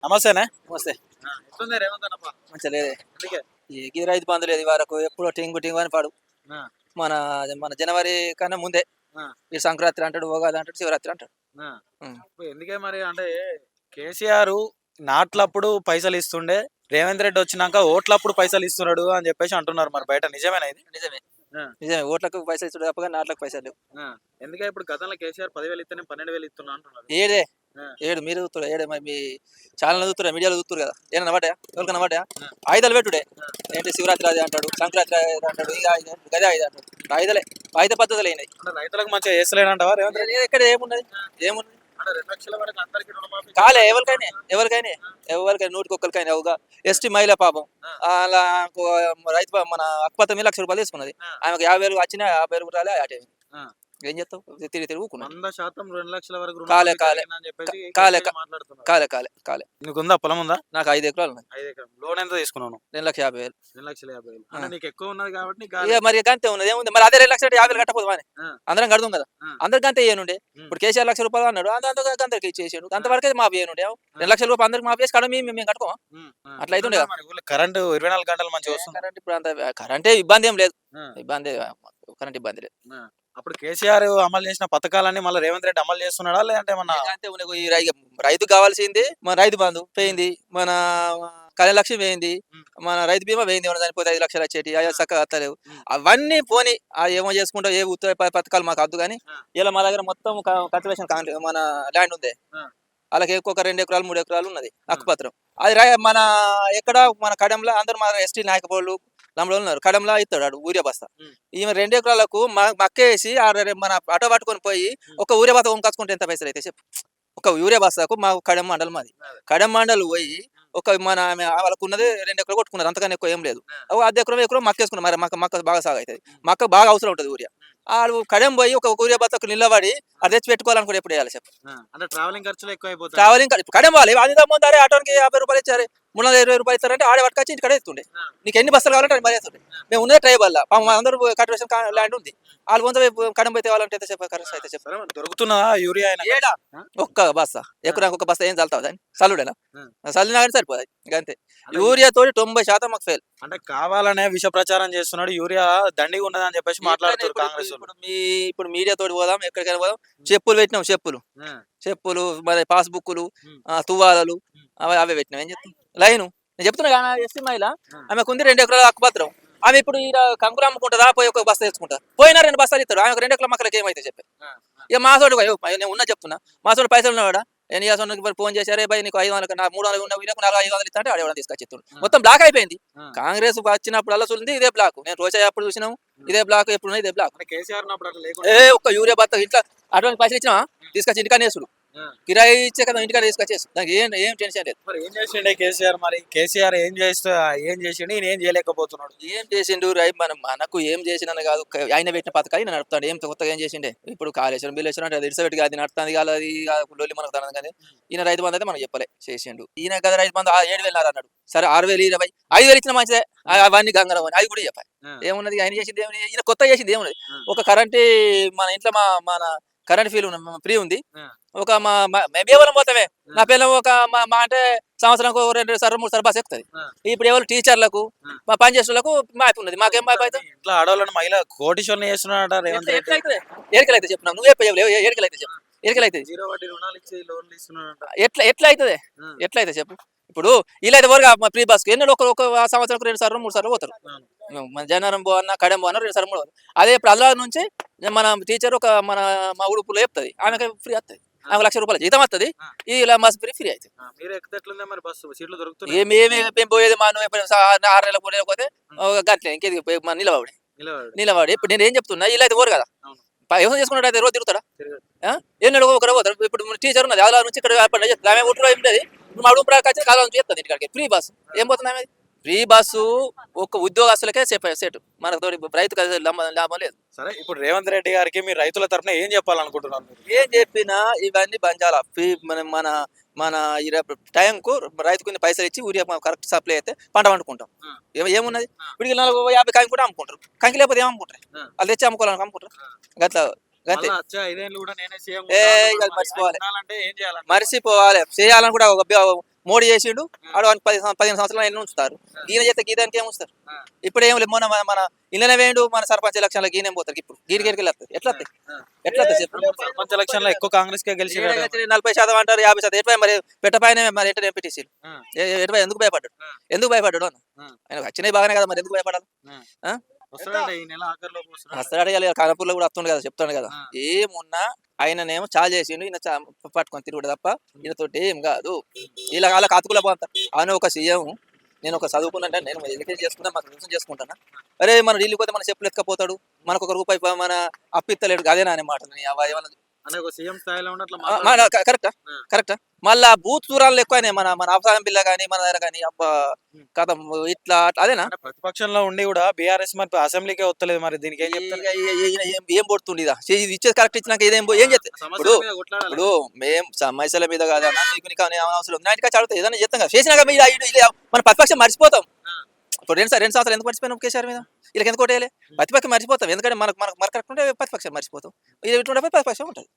నమస్తేనే. నమస్తే. ఎట్లుంది రేవంత్ అన్నప్ప? మంచిగా లేదే. అందుకే. ఈ రైతు బంధు లేదు వరకు ఎప్పుడో టింగు టింగు అని పాడు. ఆ, మన మన జనవరి కన్నా ముందే ఆ, ఈ సంక్రాంతి అంటాడు, ఉగాది అంటాడు, శివరాత్రి అంటాడు. ఆ. ఉం. ఇప్పుడు ఎందుకే మరి అంటే కేసీఆర్ నాట్లప్పుడు పైసలు ఇస్తుండే, రేవంత్ రెడ్డి వచ్చినాక ఓట్లప్పుడు పైసలు ఇస్తున్నాడు అని చెప్పేసి అంటున్నారు. మరి బయట నిజమేనా ఇది? నిజమే. ఆ, నిజమే, ఓట్లకు పైసలు ఇస్తాడు తప్పగా నాట్లకు పైసలు లేవు. ఆ. ఎందుకే ఇప్పుడు గతంలో కేసీఆర్ 10,000 ఇస్తేనే 12,000 ఇస్తున్నా అంటున్నారు. ఏడే ఆ, ఏడు మీరు చూస్తారు, ఏడే మరి మీ ఛానల్ చూస్తురా, మీడియాలో చూస్తారు కదా, ఏమన్నా నవ్వటా, ఎవరికైనా నవ్వటా? ఆ, ఆయుధాలు పెట్టుడే. ఆ. ఏంటి శివరాత్రి అది అంటాడు, సంక్రాంతి అది అంటాడు, ఇక గదే ఆయుధ అంటాడు. ఆయుధలే, ఆయుధ పద్ధతులు అయినాయి. అంటే రైతులకు మంచిగా చేస్తలేడంటావా రేవంత్ రెడ్డి? ఎక్కడ ఏమున్నది, ఏమున్నది? అంటే 2 లక్షల వరకు అందరికి రుణమాఫీ కాలే చేస్తాడు. ఎవరికైనా, ఎవరికైనా, ఎవరికైనా నూటికి ఒక్కరికైనా ఒక ఎస్టీ మహిళ పాపం ఆ, అలా రైతు మన అక్కుపత్త మీద 1,00,000 తీసుకున్నది. ఆ, ఆమెకు 50,000 వచ్చినా 50,000 రాలే అటే. ఆ. ఏం చేస్తావు, తిరిగి తిరిగి ఊకున్నది. 100% 2 లక్షల వరకు కాలే రుణమాఫీ కాలే జరిగిందని చెప్పేసి కాలే కేసీఆర్ మాట్లాడుతున్నారు. కాలే కాలే కాలే నీకుందా పొలం ఉందా? నాకు 5 ఎకరాలు ఉన్నది. 5 ఎకరం లోన్ ఎంత తీసుకున్నావు? 2,50,000. 2,50,000. ఆ. అంటే నీకు ఎక్కువ ఉన్నది కాబట్టి నీకు ఇక కాలే. మరి అంతే ఉన్నది, ఏముంది మరి, అదే 2,50,000 కట్టపోదు అని ఆ, అందరం కడదాం కదా. ఆ, అందరికి అంతే ఏనుండే. ఉమ్, ఇప్పుడు కేసీఆర్ రూపాయలు అన్నాడు, అంతరికి ఇచ్చేసాడు, అంతవరకే మాఫీ ఏనుండే. ఆ, 2,00,000 రూపాయలు అందరికి మాఫీ చేసి కడ మేము కట్టుకోమా? ఆ. అట్లా అయితే ఎట్లున్నది మరి ఊళ్ళో కరెంటు 24 గంటలు మంచిగా వస్తుంది? కరెంట్ ఇప్పుడు అంత కరెంటే ఇబ్బంది ఏం లేదు. ఆ, ఇబ్బంది, కరెంట్ ఇబ్బంది లేదు. ఆ. అప్పుడు కేసీఆర్ అమలు చేసిన పథకాలన్నీ మళ్ళీ రేవంత్ రెడ్డి అమలు చేస్తున్నాడా లేదంటే ఏమన్నా? ఇక అంతే ఉన్నాయి. రైతు కావాల్సింది మన రైతు బంధు పోయింది, మన కళ్యాణ లక్ష్మి పోయింది, ఉమ్, మన రైతు బీమా పోయింది, మన చనిపోతే 5 లక్షలు వచ్చేటి అవి ఆ, చక్కగా వస్తలేవు. ఉమ్, అవన్నీ పోని ఏమో చేసుకుంటాం, ఏ ఉత్తర పథకాలు మాకు వద్దు కానీ ఆ, ఇలా మా దగ్గర మొత్తం కన్సర్వేషన్ మన ల్యాండ్ ఉంది. ఆ, వాళ్ళకి ఒక్కొక్క 2 ఎకరాలు 3 ఎకరాలు ఉన్నది ఆ, హక్కుపత్రం. అది మన ఎక్కడ మన కడంలో అందరూ మన ఎస్టీ నాయకులు నమ్మలు ఉన్నారు. కడంలో ఇస్తాడు ఆడు ఊరియా బస్తా. ఉమ్, ఈమె 2 ఎకరాలకు మక్కేసి మన ఆటో పట్టుకొని పోయి ఉమ్, ఒక ఊరియా బస్తా కొనుకొచ్చుకుంటే ఎంత పైసలు అయితే చెప్పు. ఒక యూరియా బస్తాకు మా కడెం మండలం మాది. అదే. కడెం మండలు పోయి ఒక మన వాళ్ళకు ఉన్నది 2 ఎకరాలు కొట్టుకున్నారు, అంతకన్నా ఎక్కువ ఏం లేదు. ఆ, అదే ఎకరం మక్కేసుకున్నారు. మరి మక్క బాగా సాగు అవుతుంది, ఉమ్, మక్క బాగా అవసరం ఉంటుంది ఊరియా. ఉమ్, వాళ్ళు కడెం పోయి ఒక యూరియా బస్తాకు నిలబడి అది తెచ్చి పెట్టుకోవాలనుకుంటే ఎప్పుడు వేయాలి చెప్పు. ఆ. అంటే ట్రావెలింగ్ ఖర్చులు ఎక్కువ అయిపోతాయి. ట్రావెలింగ్ కడెం పోవాలి, అది ముందు ఆటోకి 50 రూపాయలు ఇచ్చారు, 320 రూపాయలు ఇస్తారంటే ఆడే పట్టుకొచ్చి ఇంటి కడే ఇస్తుండే. ఆ, నీకు ఎన్ని బస్సులు కావాలంటే అది మరేస్తుండే. ఆ, మేము ఉన్నది ట్రైబల్ అందరూ కట్రేషన్ ల్యాండ్ ఉంది. వాళ్ళు ముందు కడెం పోయి తేవాలంటే ఎంత చెప్ప ఖర్చు ఆ. అయితే చెప్పు. సరే మరి దొరుకుతున్నా యూరియా అయినా ఏడా ఆ? ఒక్క బస్తా ఎకరానికి ఒక బస్తా ఏం చల్లుతావు దాన్ని, చల్లుడేనా? ఆ. చల్లినా కానీ సరిపోదు ఇక అంతే. అంటే యూరియా తోటి 90% మాకు ఫెయిల్. అంటే కావాలనే విష ప్రచారం చేస్తున్నాడు, యూరియా దండిగా ఉన్నదని చెప్పేసి మాట్లాడుతారు కాంగ్రెస్ వాళ్ళు. ఇప్పుడు మీడియా తోటి పోదాం, ఎక్కడికైనా పోదాం, చెప్పులు పెట్టినాం, ఆ, చెప్పులు మరి పాస్బుక్లు, ఉమ్, తువ్వాలలు, ఉమ్, అవే పెట్టినాం. ఏం చెప్తాం లైను. నేను చెప్తున్నా కానీ ఎస్సీ మహిళ ఆ, ఆమెకు ఉంది 2 ఎకరాల హక్కుపత్రం. ఆమె ఇప్పుడు ఈ కంకులు అమ్ముకుంటుందా, పోయి ఒక బస్తా తెచ్చుకుంటా, పోయినా 2 బస్తాలు ఇస్తాడు. ఆమెకు 2 ఎకరాల మొక్కలకి ఏమైతే చెప్పి. ఆ, ఆ, ఇక మా సోడు నేను ఉన్నా చెప్తున్నా, మా సోడు పైసలు ఉన్నాడా, నేను ఇక ఫోన్ చేశారే భయ్ నీకు 500 నా 300 ఉన్న వీళ్ళకు 500 ఇస్తా అంటే ఆడేవాళ్ళని తీసుకొచ్చి ఆ, మొత్తం బ్లాక్ అయిపోయింది. ఆ, కాంగ్రెస్ వచ్చినప్పుడు అలా చూసింది ఇదే బ్లాక్. నేను రోజా అప్పుడు చూసినాం ఇదే బ్లాక్, ఎప్పుడు ఇదే బ్లాక్. అంటే కేసీఆర్ ఉన్నప్పుడు అట్లా ఏ లేకుండా. ఒక్క యూరియా బత్త ఇట్లా అటువంటి పైసలు ఇచ్చినా తీసుకొచ్చి ఇంటికానే వేసుడు, ఆ. కిరాయి ఇచ్చే కదా ఇంటికాడ తీసుకొచ్చేసి, దానికి ఏం టెన్షన్ లేదు. మరి ఏం చేసిండే కేసీఆర్? మరి కేసీఆర్ ఏం చేసిండు, ఈయన ఏం చేయలేకపోతున్నాడు? ఏం చేసిండు మనకు ఏం చేసిన కాదు, ఆయన పెట్టిన పథకాలు ఈయన నడుపుతాడు. ఏం కొత్తగా ఏం చేసిండే, ఇప్పుడు కాళేశ్వరం బిల్లేశ్వరం అంటే అది ఇడిసబెట్టి అది నడుస్తుంది కాదు, అది లొల్లి మనకు తనదు. కానీ ఈయన రైతు బంధు అయితే మనం చెప్పలే చేసిండు. ఈయన కదా రైతు బంధు 7,000 అన్నాడు, సరే 6,000 20 5,000 ఇచ్చిన మంచిదే. అవన్నీ గంగరం అని అది కూడా చెప్పాలి. ఆ, ఏమున్నది ఆయన చేసింది ఏమున్నది, ఈయన కొత్త చేసింది ఏమున్నది. ఆ, ఒక కరెంట్ మన ఇంట్లో మన కరెంట్ ఫీల్ ఫ్రీ ఉంది. ఆ, ఒక మేము ఎవరు పోతామే, ఆ, నా పిల్లలు ఒక మా అంటే సంవత్సరంకు 2 సార్లు 3 సార్లు బస్ ఎక్కుతుంది. ఆ, ఇప్పుడు ఎవరు టీచర్లకు, ఆ. మా పని చేసేలకు మాపి ఉన్నది, మాకేం మాపి అవుతుంది. ఇంట్లో ఆడవాళ్ళని మహిళ కోటీశ్వరుని చేస్తున్నాడట రేవంత్ రెడ్డి. ఎట్లయితే ఏరికలైతే చెప్పినాం, నువ్వే ఏరికలైతే చెప్పు, ఏరికలైతే జీరో వడ్డీ రుణాలు ఇచ్చి లోన్లు ఇస్తున్నాడట. ఎట్లా అవుతుంది, ఆ, ఎట్లయితే చెప్పు. ఇప్పుడు వీళ్ళైతే వరకు ఫ్రీ బస్కి ఎన్నో ఒక సంవత్సరం 2 సార్లు 3 సార్లు పోతారు. అవును. మన జనవరం పోవన్నా కడెం పోవన్నా 2 సార్లు 3 పోతారు. అదే ఇప్పుడు అల్లా నుంచి మన టీచర్ మా ఉడుపులో చెప్తుంది, ఆమెకి ఫ్రీ వస్తుంది. ఆ, ఆమె 1,00,000 రూపాయలు జీతం వస్తుంది, ఆ, ఇలా బస్ ఫ్రీ అవుతుంది. ఆ. మీరు ఎక్కితే ఎట్లుందే మరి బస్సు సీట్లు దొరుకుతున్నాయి? ఏమేమి పోయేది మా నువ్వు 6 నెలలకు పోతే ఉమ్, గంటలే ఇంకేది మన నిలబడి నిలబడు. నిలబడి. ఇప్పుడు నేను ఏం చెప్తున్నా, వీళ్ళు అయితే పోరు కదా, అవును. వ్యవసాయం చేసుకున్నట్టు అయితే రోజు తిరుగుతారా? తిరగదు. ఎన్నడూ ఒకరు పోతారు. ఇప్పుడు టీచర్ ఉన్నది అలా నుంచి ఇక్కడ ఆమె ఊట్లో ఉంటుంది, ఇప్పుడు మా అడుగు ప్రకాశం కాలం నుంచి చెప్తుంది ఇంటికాడికి ఫ్రీ బస్సు. ఏం పోతుంది ఆమె ఫ్రీ బస్సు, ఒక ఉద్యోగస్తులకే సెట్, మనకు తోటి రైతుకు అది లాభం లేదు. సరే ఇప్పుడు రేవంత్ రెడ్డి గారికి మీరు రైతుల తరఫున ఏం చెప్పాలనుకుంటున్నారు మీరు? ఏం చెప్పినా ఇవన్నీ బంజాల ఫ్రీ. మన మన టైంకు రైతుకు కొన్ని పైసలు ఇచ్చి ఊరియా కరెక్ట్ సప్లై అయితే పంట పండుకుంటాం. ఆ, ఏమున్నది, ఇప్పుడు 40-50 కంకి కూడా అమ్ముకుంటారు, కంకి లేకపోతే ఏం అమ్ముకుంటారు, ఆ, వాళ్ళు తెచ్చి అమ్ముకోవాలని అమ్ముకుంటారు. ఆ. గట్లా గంతే. మళ్ళా వచ్చే 5 ఏళ్ళు కూడా నేనే సీఎం ఏ ఉంటా ఇక అంటున్నాడు. మరి మర్చిపోవాలి, ఆయన ఉండాలంటే ఏం చేయాలంటే? మర్చిపోవాలి. చేయాలని కూడా ఒక మోడీ చేసిండు ఆడు 15 సంవత్సరాలు ఎన్ని ఉంచుతారు ఈయన చేస్తే గీదానికి ఏం ఉంచుతారు ఇప్పుడు ఏం లేదు మన ఇళ్ళనే వేయండు మన సర్పంచ్ ఎలక్షన్లో గీనేం పోతారు ఇప్పుడు గీడికి వస్తుంది ఎట్లా వస్తాయి చెప్పు సర్పంచ్ ఎలక్షన్ లో ఎక్కువ కాంగ్రెస్ కే గెలిచి 40% అంటారు 50% ఎటువై మరి పెట్టపైన మరి ఎటు ఎంపీటీసీలు ఎటువై ఎందుకు భయపడ్డాడు అన్న ఆయన వచ్చినాయి బాగానే కదా మరి ఎందుకు భయపడాలి వస్తాడంటే ఈ నెల ఆఖరిలోపు వస్తున్నాడు. వస్తాడు కదా కానపూర్లో కూడా వస్తుండు కదా చెప్తాడు కదా ఏమున్నా ఆయననేమో చాలు చేసిండు ఈయన పట్టుకొని తిరుగుడు తప్ప ఈయనతోటి ఏం కాదు ఇలా వాళ్ళకి అతుకుల పోతారు ఆయన ఒక సీఎం నేను ఒక చదువుకున్నా నేను ఎడ్యుకేషన్ చేసుకున్నా మాకు రివిజన్ చేసుకుంటానా అరే మన ఢిల్లీ పోతే మన చెప్పులు ఎత్తుకపోతాడు మనకు ఒక రూపాయి మన అప్పిత్తలేడు అదేనా అనే మాట అంటే ఒక సీఎం స్థాయిలో ఉన్నట్లు కరెక్టా మళ్ళా బూత్ దూరాలు ఎక్కువనే మన ఆఫ్సాన్ బిల్ల కానీ మన దగ్గర కానీ అబ్బా కథ ఇట్లా అదేనా ప్రతిపక్షంలో ఉండి కూడా బీఆర్ఎస్ మరి అసెంబ్లీకే వస్తలేదు మరి దీనికి ఏం చెప్తారు ఏం పడుతుంది ఇది ఇచ్చేది కరెక్ట్ ఇచ్చినాక ఏం చేస్తే ఇప్పుడు మేము సమస్యల మీద కాదన్నా మీకు నీకు అవసరం ఉంది నాటికి చదువుతాయి ఏదైనా చేస్తాం కదా చేసినాక మన ప్రతిపక్షం మర్చిపోతాం ఇప్పుడు రెండు సంవత్సరాలు ఎందుకు మర్చిపోయినాం కేసీఆర్ మీద వీళ్ళకి ఎందుకు కొట్టేయాలి ప్రతిపక్షం మర్చిపోతాం ఎందుకంటే మనకు కరెక్ట్ ఉంటే ప్రతిపక్షం మర్చిపోతాం ఇది ప్రతిపక్షం ఉంటుంది